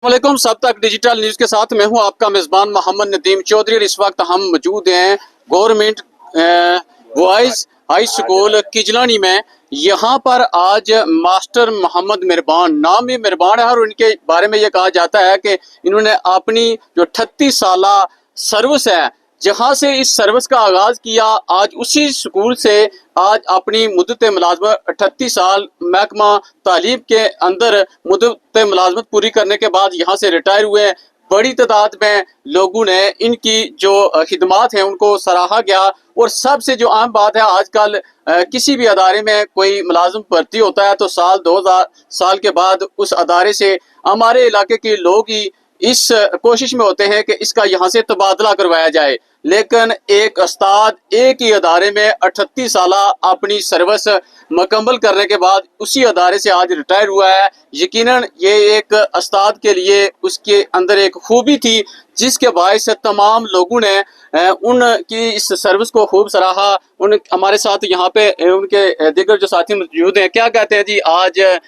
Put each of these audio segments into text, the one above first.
वालेकुम। सब तक डिजिटल न्यूज के साथ मैं हूं आपका मेजबान मोहम्मद नदीम चौधरी और इस वक्त हम मौजूद हैं गवर्नमेंट बॉयज हाई स्कूल किजलानी में। यहाँ पर आज मास्टर मोहम्मद मेहरबान नाम ही मेहरबान है और उनके बारे में ये कहा जाता है कि इन्होंने अपनी जो 38 साल सर्विस है, जहाँ से इस सर्विस का आगाज किया, आज उसी स्कूल से आज अपनी मुद्दत मुलाजमत 38 साल महकमा तालीम के अंदर मुद्दत मुलाजमत पूरी करने के बाद यहाँ से रिटायर हुए। बड़ी तादाद में लोगों ने इनकी जो खिदमात हैं उनको सराहा गया। और सबसे जो अहम बात है, आजकल किसी भी अदारे में कोई मुलाजिम भर्ती होता है तो साल 2000 साल के बाद उस अदारे से हमारे इलाके के लोग ही इस कोशिश में होते हैं कि इसका यहाँ से तबादला करवाया जाए। लेकिन एक उस्ताद एक ही अदारे में 38 साल अपनी सर्विस मुकम्मल करने के बाद उसी अदारे से आज रिटायर हुआ है। यकीनन ये एक उस्ताद के लिए उसके अंदर एक खूबी थी जिसके बायस तमाम लोगों ने उनकी इस सर्विस को खूब सराहा। उन हमारे साथ यहाँ पे उनके दीगर जो साथी मौजूद हैं। क्या कहते हैं जी, आज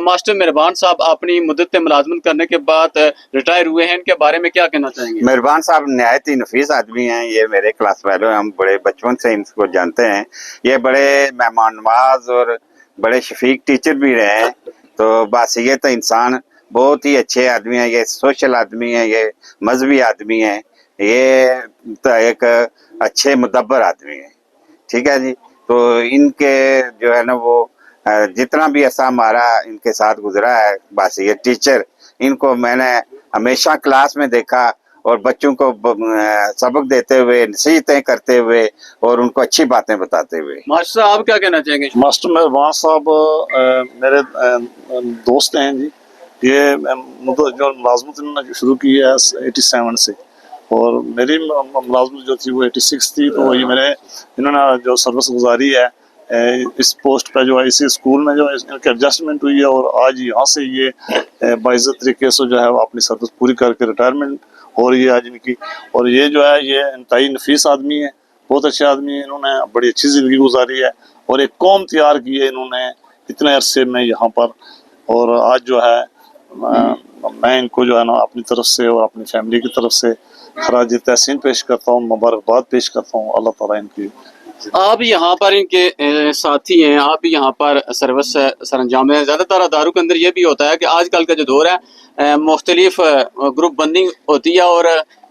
मास्टर मेहरबान साहब अपनी मुद्दत मुलाजमत करने के बाद रिटायर हुए हैं, इनके बारे में क्या कहना चाहेंगे? मेहरबान साहब नहायत ही नफीस आदमी हैं। ये मेरे क्लास फेलो हैं, हम बड़े बचपन से इनको जानते हैं। ये बड़े मेहमान नवाज और बड़े शफीक टीचर भी रहे हैं। तो बस ये तो इंसान बहुत ही अच्छे आदमी हैं। ये सोशल आदमी हैं, ये मजहबी आदमी हैं, ये तो एक अच्छे मुदब्बर आदमी हैं। ठीक है जी। तो इनके जो है ना वो जितना भी ऐसा हमारा इनके साथ गुजरा है, बस ये टीचर इनको मैंने हमेशा क्लास में देखा और बच्चों को सबक देते हुए, नसीहतें करते हुए और उनको अच्छी बातें बताते हुए। मास्टर साहब क्या कहना चाहेंगे? मास्टर मेहरबान साहब मेरे दोस्त हैं जी। ये जो मुलाजमत इन्होंने शुरू की है 87 से, और मेरी मुलाजमत जो थी वो 86 थी। तो ये मेरे इन्होंने जो सर्विस गुजारी है इस पोस्ट पे जो है, इसी स्कूल में जो है इनकी एडजस्टमेंट हुई है और आज यहाँ से ये बाइज्जत तरीके से जो है अपनी सर्विस पूरी करके रिटायरमेंट हो रही है आज इनकी। और ये जो है ये इंतहाई नफीस आदमी है, बहुत अच्छे आदमी है। इन्होंने बड़ी अच्छी ज़िंदगी गुजारी है और एक कौम तैयार की है इन्होंने इतने अरसे में यहाँ पर। और आज जो है मैं इनको जो है ना अपनी तरफ से और अपनी फैमिली की तरफ से खराज तहसीन पेश करता हूँ, मुबारकबाद पेश करता हूँ। अल्लाह ताला इनकी। आप यहाँ पर इनके साथी हैं, आप भी यहाँ पर सर्विस सर अंजाम है। ज़्यादातर अदारों के अंदर ये भी होता है कि आजकल का जो दौर है मुख्तलिफ ग्रुप बंदिंग होती है और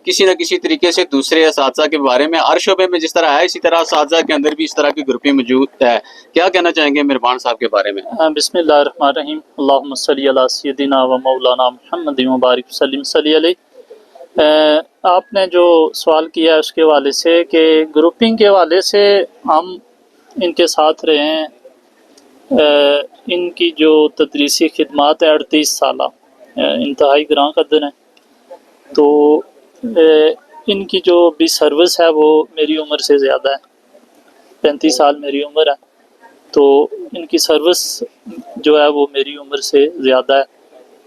किसी न किसी तरीके से दूसरे असातिज़ा के बारे में हर शोबे में जिस तरह है इसी तरह असातिज़ा के अंदर भी इस तरह की ग्रुपिंग मौजूद है। क्या कहना चाहेंगे मेहरबान साहब के बारे में? बिस्मिल्लाहिर्रहमानिर्रहीम। अल्लाहुम्मा सल्ली अला सय्यदिना व मौलाना मुहम्मदिन व बारिक वसल्लिम सल्ली अलैहि। आपने जो सवाल किया है उसके हवाले से कि ग्रुपिंग के हवाले से हम इनके साथ रहे हैं। इनकी जो तदरीसी खिदमात है 38 साल इंतहाई ग्रां कदर है। तो इनकी जो भी सर्विस है वो मेरी उम्र से ज़्यादा है, 35 साल मेरी उम्र है। तो इनकी सर्विस जो है वो मेरी उम्र से ज़्यादा है,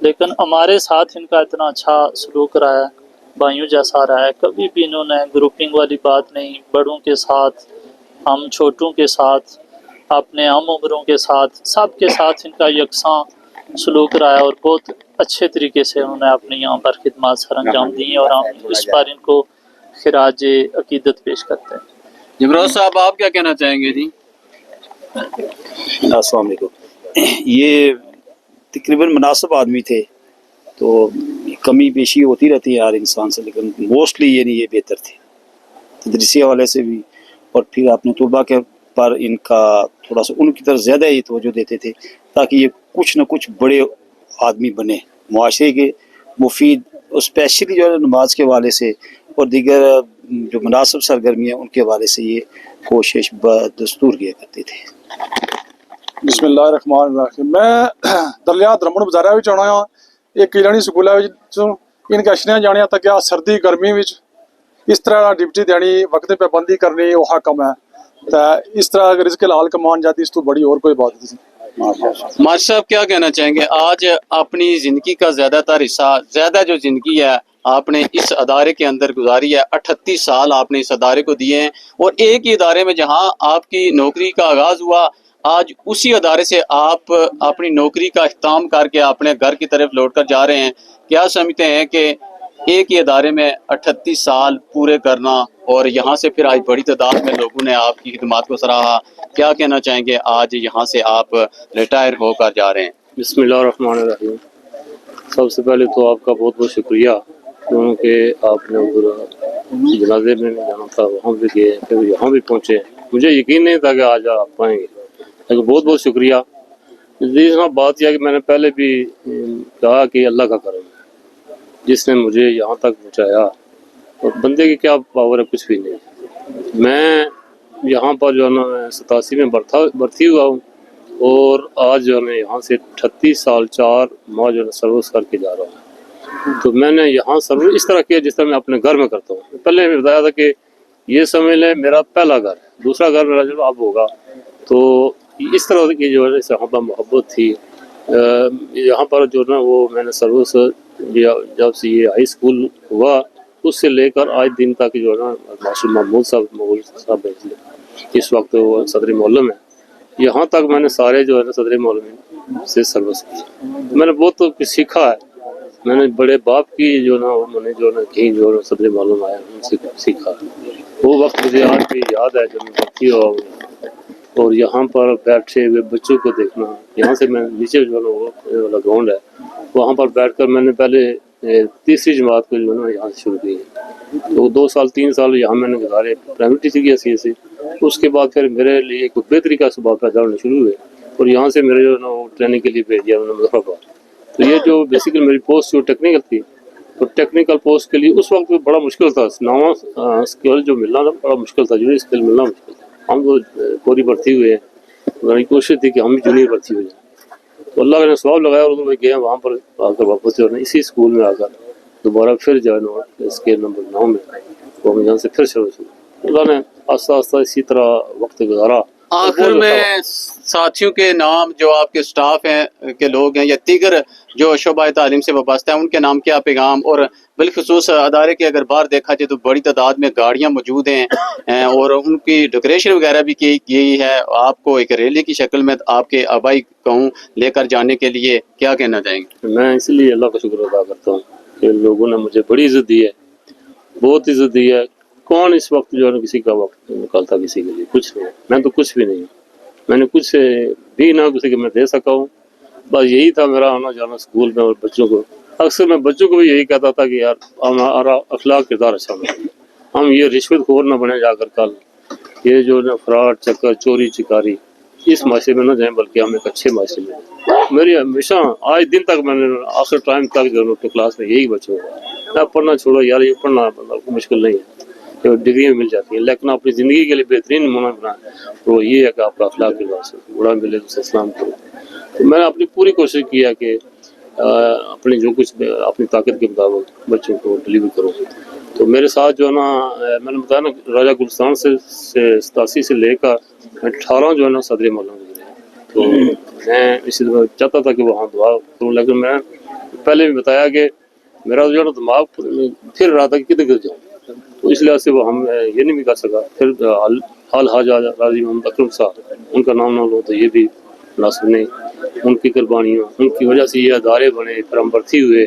लेकिन हमारे साथ इनका इतना अच्छा सलूक रहा है, भाइयों जैसा रहा है। कभी भी इन्होंने ग्रुपिंग वाली बात नहीं, बड़ों के साथ, हम छोटों के साथ, अपने हम उम्रों के साथ, सब के साथ इनका यकसां सलूक रहा है और बहुत अच्छे तरीके से उन्होंने अपने यहाँ पर खिदमत सर अंजाम दी हैं और हम इस पर इनको खिराज अकीदत पेश करते हैं। जमरोज साहब आप क्या कहना चाहेंगे जी? अस्सलाम वालेकुम। ये तकरीबन मुनासिब आदमी थे, तो कमी पेशी होती रहती है हर इंसान से, लेकिन मोस्टली ये नहीं, ये बेहतर थे तदरीसी हवाले से भी। और फिर अपने तलबा के पर इनका थोड़ा सा उनकी तरफ ज़्यादा ही तवज्जो देते थे ताकि ये कुछ न कुछ बड़े आदमी बने, मुआशरे के मुफीद, स्पेशली जो है नमाज के हवाले से और दीगर जो मुनासिब सरगर्मी है उनके हवाले से ये कोशिश बदस्तूर किया करते थे। बिस्मिल्लाहिर्रहमानिर्रहीम। मैं दरिया दरमन बाजारा भी आना हाँ। ये किलानी स्कूल इनके अशनिया जाने तक क्या सर्दी गर्मी में इस तरह डिप्टी देनी, वक्त पाबंदी करनी वो हकम है। तो इस तरह अगर इसके लाल कमान जाती इस तो बड़ी और कोई बात नहीं। मास्टर साहब क्या कहना चाहेंगे? आज अपनी जिंदगी का ज्यादातर हिस्सा, ज्यादा जो जिंदगी है आपने इस अदारे के अंदर गुजारी है, 38 साल आपने इस अदारे को दिए हैं और एक ही अदारे में जहां आपकी नौकरी का आगाज हुआ आज उसी अदारे से आप अपनी नौकरी का इख्तिताम करके अपने घर की तरफ लौट कर जा रहे हैं। क्या समझते हैं कि एक ही अदारे में 38 साल पूरे करना और यहाँ से फिर आज बड़ी तादाद में लोगों ने आपकी खिदमत को सराहा, क्या कहना चाहेंगे आज यहाँ से आप रिटायर होकर जा रहे हैं? बिस्मिल्लाहिर्रहमानिर्रहीम। सबसे पहले तो आपका बहुत बहुत शुक्रिया, क्योंकि आपने उधर जनाजे में जाना था, वहाँ भी गए, फिर यहाँ भी पहुँचे। मुझे यकीन नहीं था कि आज आप पाएंगे, लेकिन बहुत बहुत शुक्रिया। दूसरा बात यह कि मैंने पहले भी कहा कि अल्लाह का करम है जिसने मुझे यहाँ तक पहुँचाया, और बंदे की क्या पावर है, कुछ भी नहीं। मैं यहाँ पर जो है ना, मैं 87 में भर्ती हुआ हूँ, और आज जो है यहाँ से 38 साल 4 माह जो है सर्विस करके जा रहा हूँ। तो मैंने यहाँ सर्विस इस तरह किया जिस तरह मैं अपने घर में करता हूँ। पहले मैं बताया था कि ये समझ लें मेरा पहला घर है, दूसरा घर मेरा जो अब होगा। तो इस तरह की जो है यहाँ पर मोहब्बत थी। यहाँ पर जो ना वो मैंने सर्विस जब से ये हाई स्कूल हुआ उससे लेकर आज दिन तक जो है ना, मास्टर महमूद साहब इस वक्त वो सदर मोहल्लम है, यहाँ तक मैंने सारे जो है ना सदर मोहल्लम से सर्विस की। मैंने बहुत तो कुछ सीखा है। मैंने बड़े बाप की जो ना मैंने जो ना कहीं जो सदर मोहल्लम आया उनसे सीखा। वो वक्त मुझे आज भी याद है जब मैं भर्ती हुआ हूँ, और यहाँ पर बैठे हुए बच्चों को देखना। यहाँ से मैं नीचे जो है वाला ग्राउंड है, वहाँ पर बैठकर मैंने पहले तीसरी जमात को जो है ना यहाँ से शुरू की। तो 2 साल 3 साल यहाँ मैंने गुजारे प्राइमरी टीचर की हैसियत से। उसके बाद फिर मेरे लिए एक बेहतरी का स्वभाव पैदा होने शुरू हुए, और यहाँ से मेरे जो है ना वो ट्रेनिंग के लिए भेज दिया उन्होंने मुजफ्फरबाद। तो ये जो बेसिकली मेरी पोस्ट जो टेक्निकल थी, तो टेक्निकल पोस्ट के लिए उस वक्त बड़ा मुश्किल था। नवा स्किल जो मिलना था बड़ा मुश्किल था, जूनियर स्किल मिलना मुश्किल था। हम तो पूरी भर्ती हुए हैं, मेरी कोशिश थी कि हम भी जूनियर भर्ती हो जाए। तो अल्लाह ने सवाब लगाया, और मैं गया वहाँ पर आकर वापस जो है ना इसी स्कूल में आकर दोबारा फिर जो है ना स्केल नंबर 9 में तो हम यहाँ से फिर शुरू हुआ। अल्लाह ने आस्ता आस्ता इसी तरह वक्त गुजारा। आखिर में साथियों के नाम जो आपके स्टाफ हैं के लोग हैं या दीगर जो शोबा तालीम से वाबस्ता है, उनके नाम क्या पैगाम, और बिलखुसूस अदारे के अगर बाहर देखा जाए तो बड़ी तादाद में गाड़ियां मौजूद हैं और उनकी डेकोरेशन वगैरह भी की गई है। आपको एक रैली की शक्ल में आपके आबाई कहूँ लेकर जाने के लिए क्या कहना चाहेंगे? मैं इसलिए अल्लाह का शुक्र अदा करता हूँ कि लोगों ने मुझे बड़ी इज्जत दी है, बहुत इज्जत दी है। कौन इस वक्त जो है किसी का वक्त निकालता किसी के लिए? कुछ नहीं। मैं तो कुछ भी नहीं, मैंने कुछ भी ना किसी को मैं दे सका हूँ। बस यही था मेरा आना जाना स्कूल में। और बच्चों को अक्सर मैं बच्चों को भी यही कहता था कि यार हमारा अखलाक किरदार अच्छा बने, हम ये रिश्वतखोर ना बने जाकर कल, ये जो ना फ्रॉड चक्कर चोरी चिकारी इस माशरे में ना जाए, बल्कि हम एक अच्छे माशरे में। मेरी हमेशा आज दिन तक मैंने आखिर टाइम तक जो अपनी क्लास में यही बच्चों को मैं पढ़ना छोड़ो यार, ये पढ़ना मतलब मुश्किल नहीं है, जो डिग्री मिल जाती है, लेकिन अपनी ज़िंदगी के लिए बेहतरीन नमूना बनाए तो वो ये है कि आपका अखलाक के बाद से बुरा मिले तो इस्लाम करो। तो मैंने अपनी पूरी कोशिश किया कि अपने जो कुछ अपनी ताकत के मुताबिक बच्चों को डिलीवर करूँ। तो मेरे साथ जो है ना मैंने बताया ना राजा गुलस्तान से 87 से लेकर 18 जो है ना सदर मोहल्ला गुजरे। तो मैं इसी तरह चाहता था कि वहाँ दुआ करूँ, लेकिन मैं पहले भी बताया कि मेरा जो है ना दिमाग फिर रहा था कि किधर गिर जाऊँ, तो इस लिहाज से वो हम ये नहीं भी कर सका। फिर हाल हाजा राजी मोहम्मद अकरम साहब, उनका नाम ना लो तो ये भी मुनासिब नहीं। उनकी कुर्बानियों उनकी वजह से ये अदारे बने, फिर हम भर्ती हुए।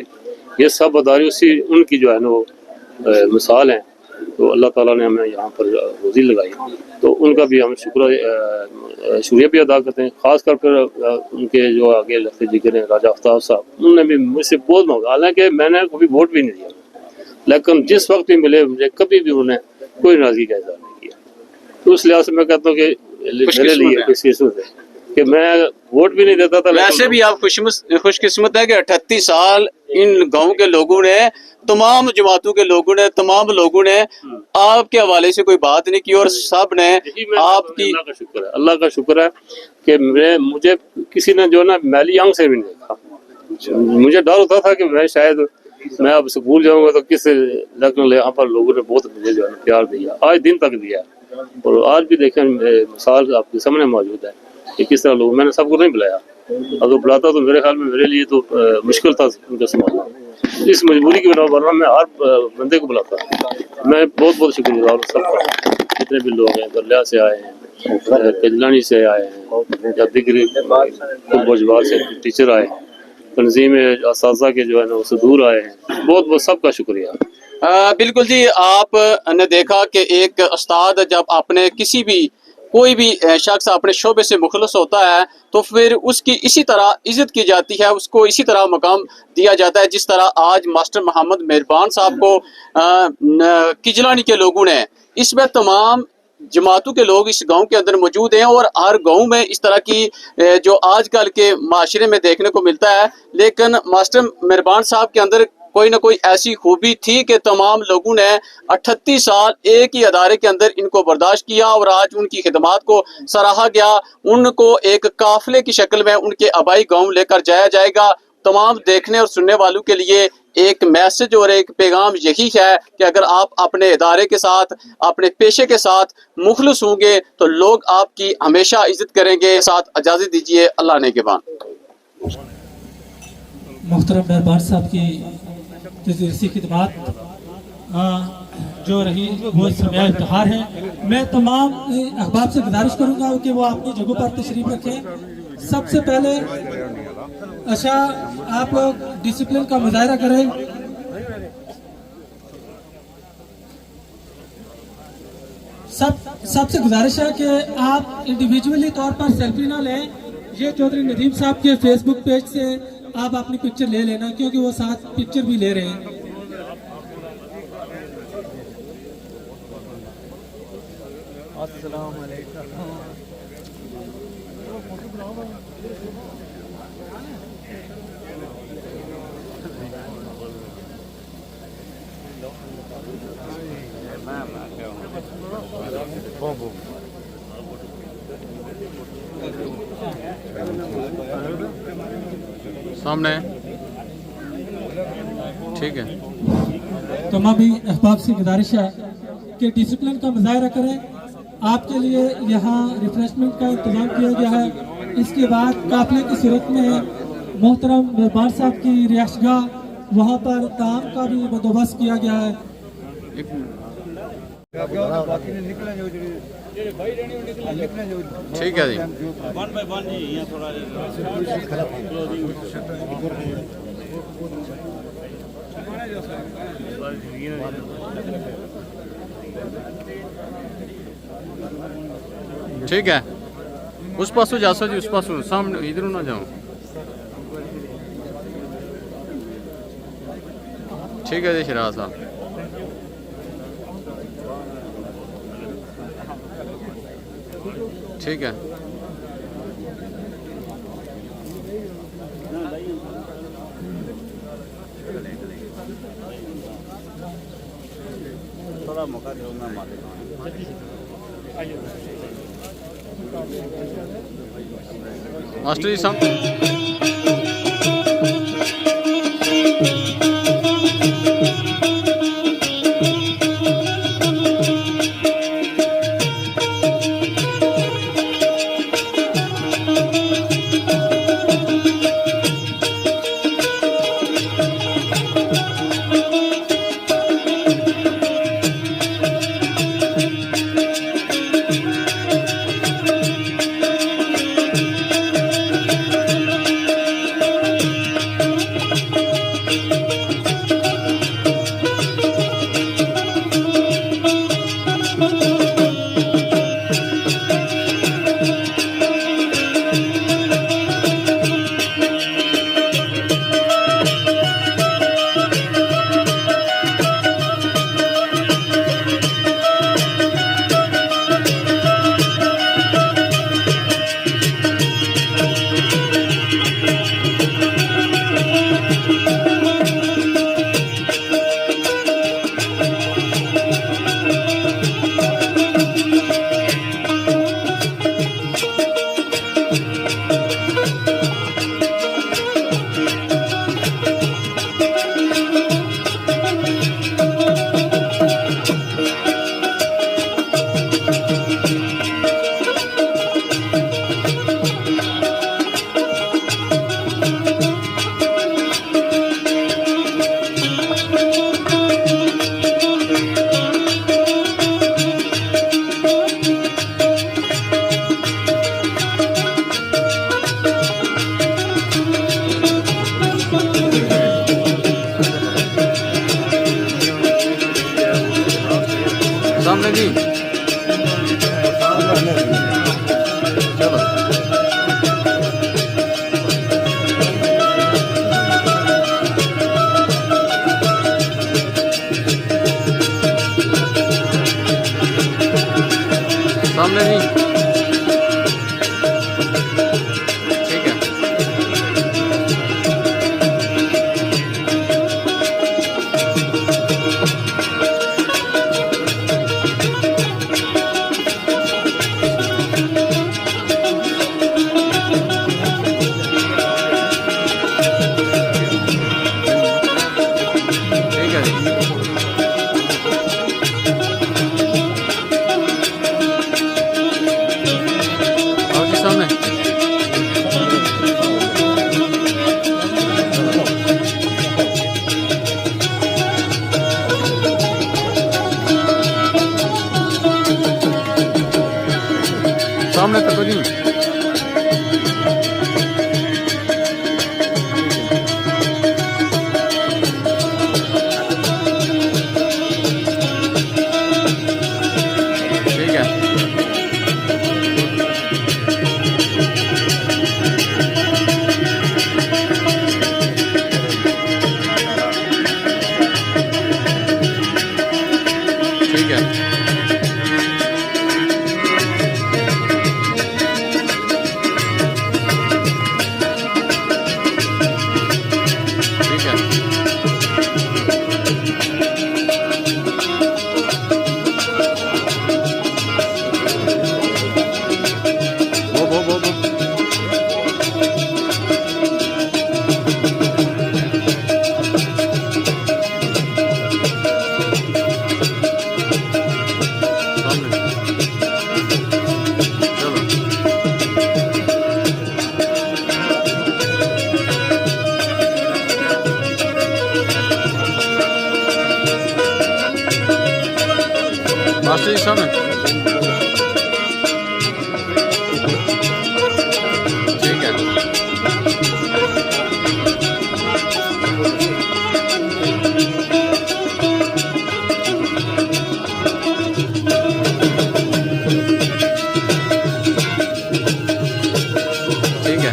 ये सब अदारे उसी उनकी जो है ना वो मिसाल हैं। तो अल्लाह ताला ने हमें यहाँ पर रोज़ी लगाई, तो उनका भी हम शुक्रिया भी अदा करते हैं। ख़ासकर फिर उनके जो आगे लगते जिक्र हैं राजा आफ्ताब साहब, उन्होंने भी मुझसे बहुत मांगा, हालांकि मैंने कभी वोट भी नहीं दिया, लेकिन जिस वक्त भी मिले मुझे कभी भी उन्होंने कोई नाराज़गी का इज़हार नहीं किया। तो उस लिहाज से मैं कहता हूँ कि मेरे लिए खुशकिस्मत है कि मैं वोट भी नहीं देता था। वैसे भी आप खुशकिस्मत है कि 38 साल इन गांव के लोगों ने, तमाम जमातों के लोगों ने, तमाम लोगों ने आपके हवाले से कोई बात नहीं की और सब ने आपकी। अल्लाह का शुक्र है कि मुझे किसी ने जो ना मैली आंख से भी नहीं देखा। मुझे डर होता था कि मैं शायद मैं अब स्कूल जाऊंगा तो किस, लेकिन यहाँ पर लोगों ने बहुत मुझे जो है प्यार दिया, आज दिन तक दिया। और आज भी देखें मिसाल आपके सामने मौजूद है कि किस तरह लोग, मैंने सबको नहीं बुलाया, अगर बुलाता तो मेरे ख्याल में मेरे लिए तो मुश्किल था उनका संभालना। इस मजबूरी की वजह वरना मैं हर बंदे को बुलाता। मैं बहुत बहुत शुक्रगुजार हूँ सबका, जितने भी लोग हैं दरिया से आए हैं, कजलानी से आए हैं या दिगरी भोजवाल से टीचर आए हैं, तंजीम असाजा के जो है ना वो दूर आए हैं। बहुत बहुत सबका शुक्रिया। बिल्कुल जी, आपने देखा कि एक उस्ताद जब आपने किसी भी कोई भी शख्स अपने शोबे से मुखलस होता है तो फिर उसकी इसी तरह इज्जत की जाती है, उसको इसी तरह मकाम दिया जाता है जिस तरह आज मास्टर मोहम्मद मेहरबान साहब को किजलानी के लोगों ने, इसमें तमाम जमातों के लोग इस गांव के अंदर मौजूद हैं और हर गांव में इस तरह की जो आजकल के माशरे में देखने को मिलता है, लेकिन मास्टर मेहरबान साहब के अंदर कोई ना कोई ऐसी खूबी थी कि तमाम लोगों ने 38 साल एक ही अदारे के अंदर इनको बर्दाश्त किया और आज उनकी खिदमात को सराहा गया। उनको एक काफिले की शक्ल में उनके आबाई गांव लेकर जाया जाएगा। तमाम देखने और सुनने वालों के लिए एक मैसेज और एक पैगाम यही है कि अगर आप अपने इदारे के साथ, अपने पेशे के साथ मुखलिस होंगे तो लोग आपकी हमेशा इज्जत करेंगे। साथ इजाज़त दीजिए, अल्लाह ने के बाद। मुहतरम मेहरबान साहब की तदरीसी खिदमात जो रही वो समय इफ्तिखार है। मैं तमाम अहबाब से गुजारिश करूंगा कि वो अपनी जगहों पर तशरीफ रखें। सबसे पहले अच्छा आप लोग डिसिप्लिन का मुजाहरा करें। सबसे गुजारिश है कि आप इंडिविजुअली तौर पर सेल्फी ना लें। ये चौधरी नदीम साहब के फेसबुक पेज से आप अपनी पिक्चर ले लेना क्योंकि वो साथ पिक्चर भी ले रहे हैं। अस्सलाम वालेकुम। सामने ठीक है। तो मैं भी अहबाब से गुजारिश है कि डिसिप्लिन का मुजाहरा करें। आपके लिए यहाँ रिफ्रेशमेंट का इंतजाम किया गया है। इसके बाद काफिले की सूरत में मोहतरम मेहरबान साहब की रिहाइशगाह, वहाँ पर ताम का भी बंदोबस्त किया गया है। ठीक है जी। ठीक है, उस पासों जा सो जी, उस पासों सामने, इधर ना जाओ। ठीक है जी शराज साहब। ठीक है। थोड़ा मौका दो मैं मास्टर जी साहब। सामने जी। चलो सामने जी। ठीक है। ठीक है जी। और जी सामने। सामने तक जी। ठीक है। ठीक है। ठीक है। वो सामने। चलो मास्टर जी सामने। ठीक है। ठीक है।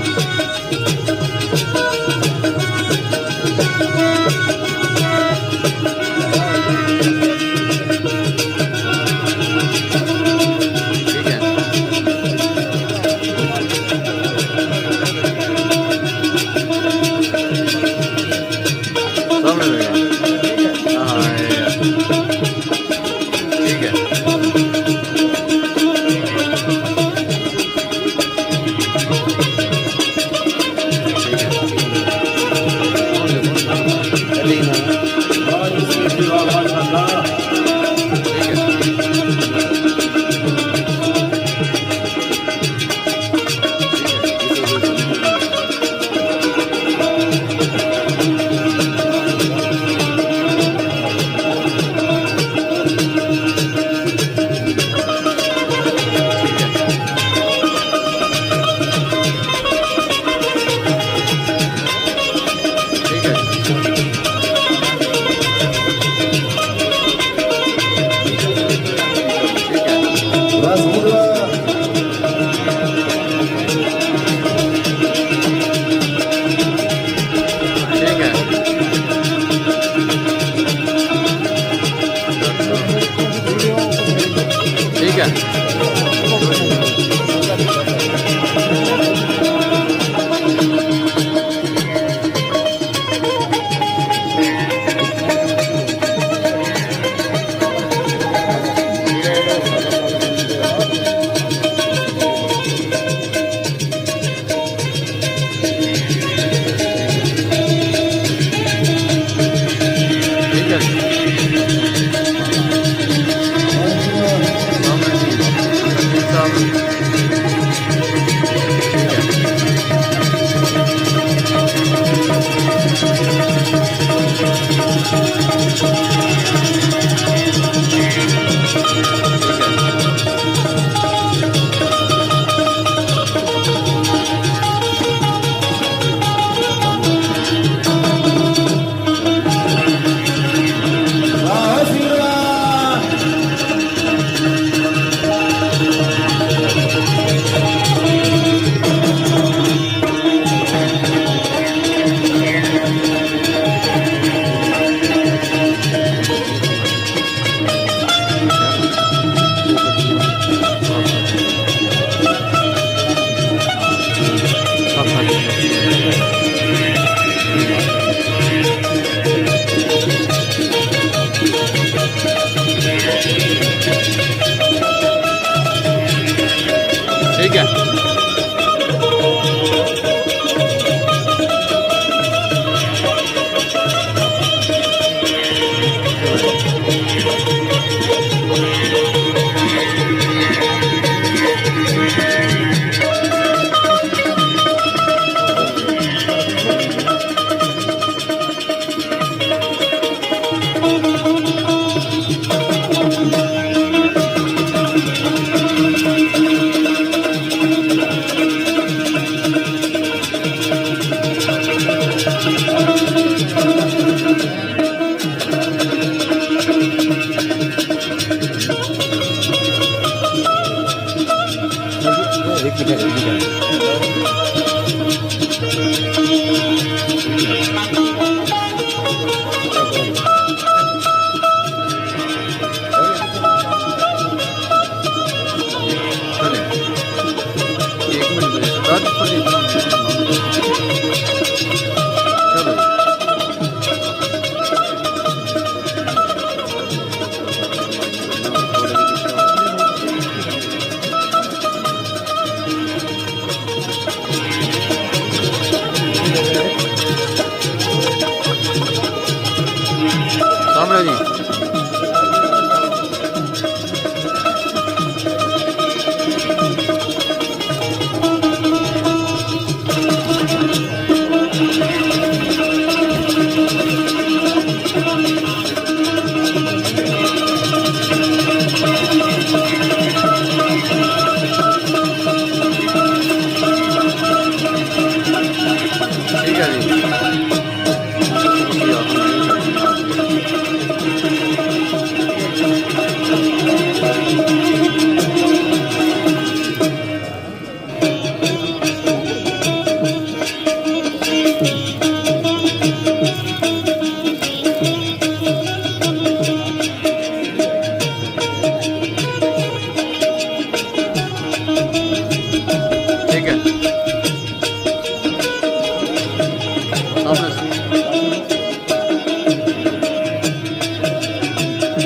सामने जी। ठीक है जी। ठीक है, सामने से।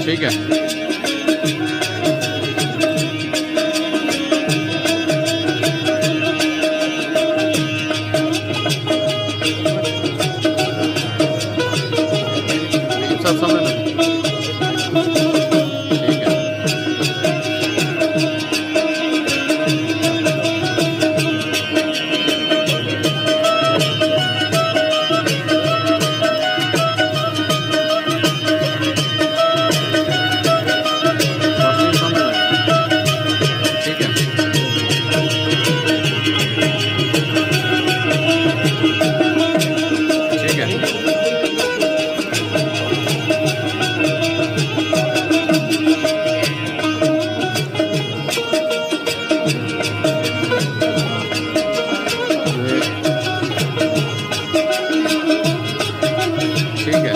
ठीक है, सब सामने में। ठीक है, बस सामने में। ठीक है, ठीक है, ठीक है,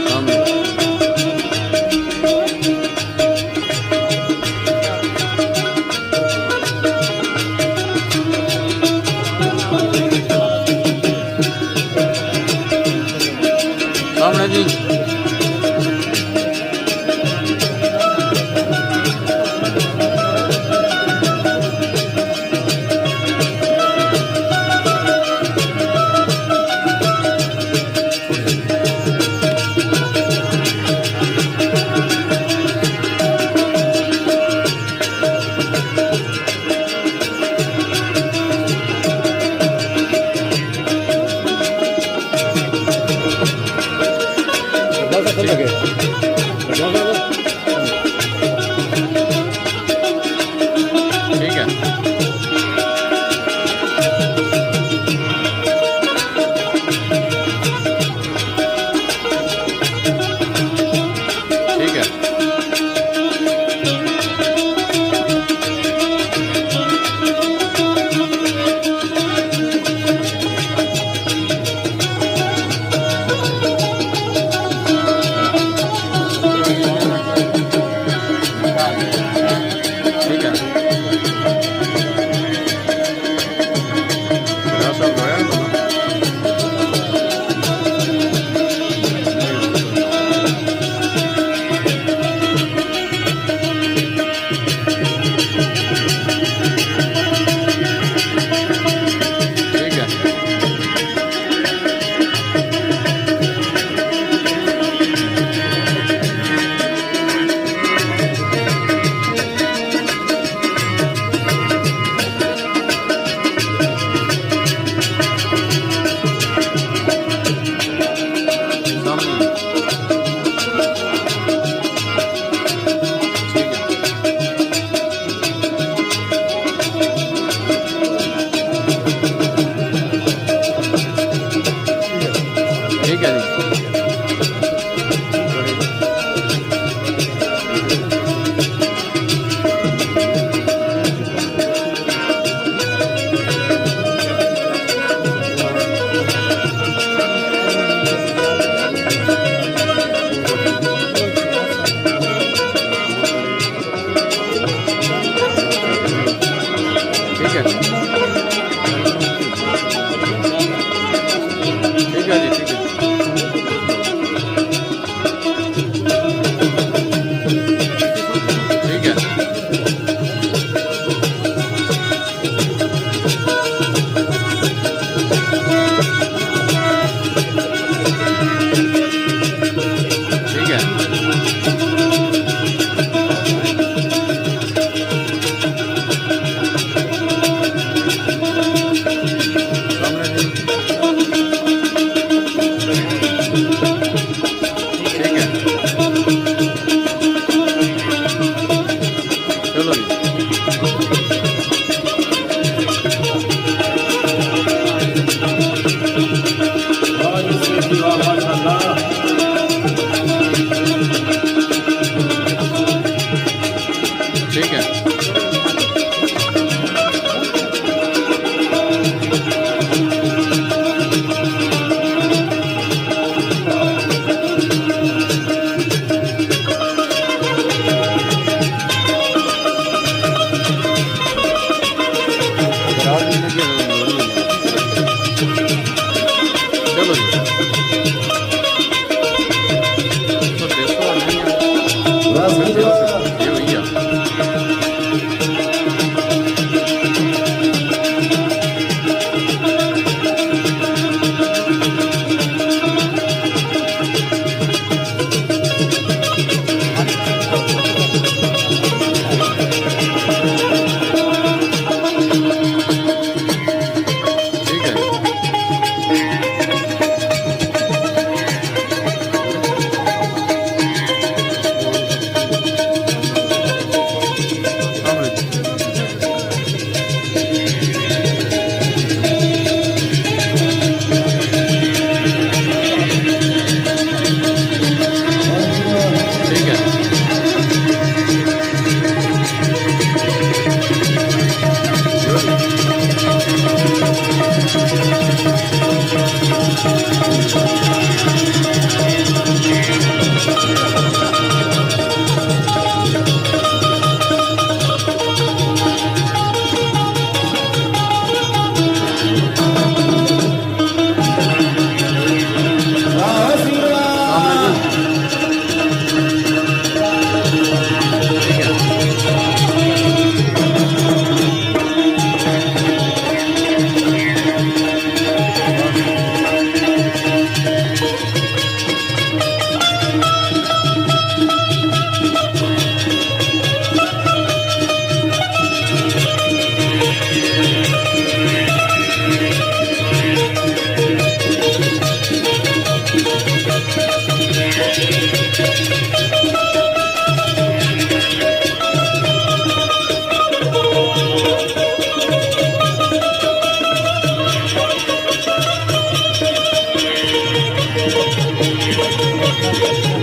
सामने। सामने जी। ठीक है, ठीक है, ठीक है। मेरा सब गया है ना? ठीक है, सामने। ठीक है जी।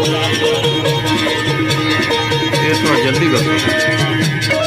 ये थोड़ा जल्दी कर दो।